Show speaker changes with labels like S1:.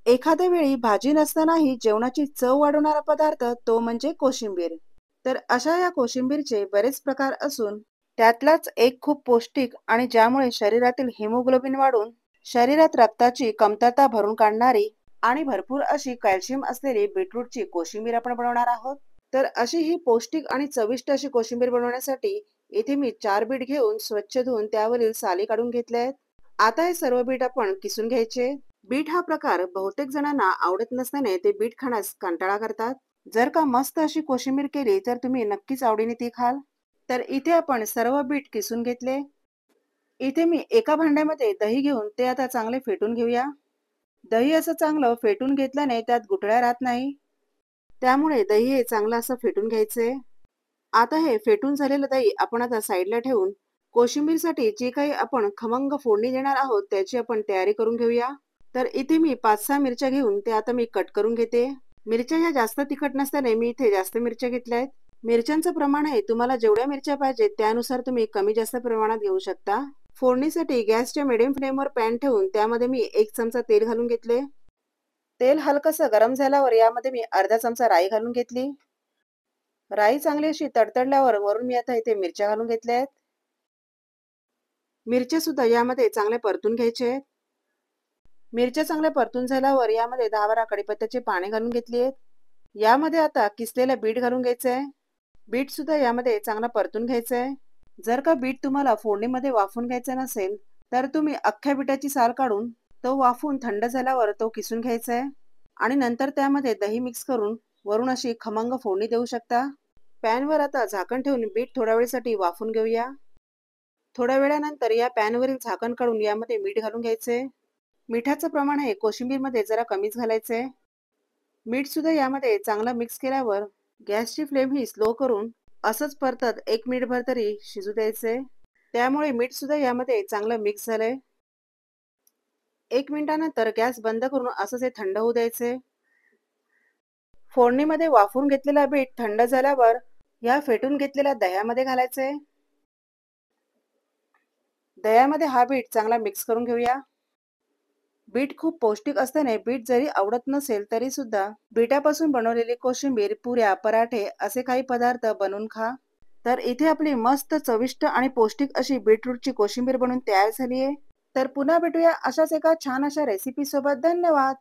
S1: एखाद्या वेळी भाजी नसतानाही जेवणाची चव वाढवणारा पदार्थ तो म्हणजे कोशिंबीर. तर अशा या कोशिंबीरचे बरेच प्रकार असून त्यातलाच एक खूप पौष्टिक आणि ज्यामुळे शरीरातील हिमोग्लोबिन वाढून शरीरात रक्ताची कमतरता भरून काढणारी आणि भरपूर अशी कॅल्शियम असलेली बीटरूटची कोशिंबीर आपण बनवणार आहोत. तर अशी ही पौष्टिक आणि चविष्ट अशी कोशिंबीर बनवण्यासाठी इथे मी 4 बीट घेऊन स्वच्छ धुवून त्यावरील साली काढून घेतल्या आहेत. आता हे सर्व बीट आपण किसून घ्यायचे. बीट हा प्रकार बहुतेक जणांना आवडत नसल्याने ते बीट खाण्यास कंटाळा करतात. जर का मस्त अशी कोशिंबीर केली तर तुम्ही नक्कीच आवडीने ती खाल. तर इथे आपण सर्व बीट किसून घेतले. इथे मी एका भांड्यामध्ये दही घेऊन ते आता चांगले फेटून घेऊया. दही असं चांगलं फेटून घेतल्याने त्यात गुठळ्या राहत नाही. त्यामुळे दही हे चांगलं असं फेटून घ्यायचे. आता हे फेटून झालेलं दही आपण आता साईडला ठेवून कोशिंबीरसाठी जी काही आपण खमंग फोडणी देणार आहोत त्याची आपण तयारी करून घेऊया. तर इथे मी 5-6 मिरच्या घेऊन ते आता मी कट करून घेते. मिरच्या ह्या जास्त तिखट नसल्याने मी इथे जास्त मिरच्या घेतल्या आहेत. मिरच्यांचं प्रमाण आहे तुम्हाला जेवढ्या मिरच्या पाहिजेत त्यानुसार तुम्ही कमी जास्त प्रमाणात घेऊ शकता. फोडणीसाठी गॅसच्या मिडियम फ्लेमवर पॅन ठेवून त्यामध्ये मी 1 चमचा तेल घालून घेतले. तेल हलकसं गरम झाल्यावर यामध्ये मी अर्धा चमचा राई घालून घेतली. राई चांगली अशी तडतडल्यावर वरून मी आता इथे मिरच्या घालून घेतल्या आहेत. मिरच्या सुद्धा यामध्ये चांगल्या परतून घ्यायचे आहेत. मिरच्या चांगल्या परतून झाल्यावर यामध्ये 10-12 कढीपत्त्याची पाने घालून घेतली आहेत. यामध्ये आता किसलेलं बीट घालून घ्यायचं आहे. बीट सुद्धा यामध्ये चांगला परतून घ्यायचं आहे. जर का बीट तुम्हाला फोडणीमध्ये वाफवून घ्यायचा नसेल तर तुम्ही अख्ख्या बीटाची साल काढून तो वाफवून थंड झाल्यावर तो किसून घ्यायचा आहे आणि नंतर त्यामध्ये दही मिक्स करून वरून अशी खमंग फोडणी देऊ शकता. पॅनवर आता झाकण ठेवून बीट थोड्या वेळेसाठी वाफवून घेऊया. थोड्या वेळानंतर या पॅनवरील झाकण काढून यामध्ये मीठ घालून घ्यायचे. मिठाचं प्रमाण हे कोशिंबीरमध्ये जरा कमीच घालायचंय. मीठ सुद्धा यामध्ये चांगलं मिक्स केल्यावर गॅसची फ्लेम ही स्लो करून असंच परतत 1 मिनिटभर तरी शिजू द्यायचंय. त्यामुळे मीठ सुद्धा यामध्ये चांगलं मिक्स झालंय. 1 मिनिटानंतर गॅस बंद करून असंच हे थंड होऊ द्यायचे. फोडणीमध्ये वाफवून घेतलेला बीट थंड झाल्यावर या फेटून घेतलेल्या दह्यामध्ये घालायचे. दह्यामध्ये हा बीट चांगला मिक्स करून घेऊया. बीट खूप पौष्टिक असल्याने बीट जरी आवडत नसेल तरी सुद्धा बीटापासून बनवलेली कोशिंबीर, पुऱ्या, पराठे असे काही पदार्थ बनवून खा. तर इथे आपली मस्त चविष्ट आणि पौष्टिक अशी बीटरूटची कोशिंबीर बनवून तयार झाली आहे. तर पुन्हा भेटूया अशाच एका छान अशा रेसिपी सोबत. धन्यवाद.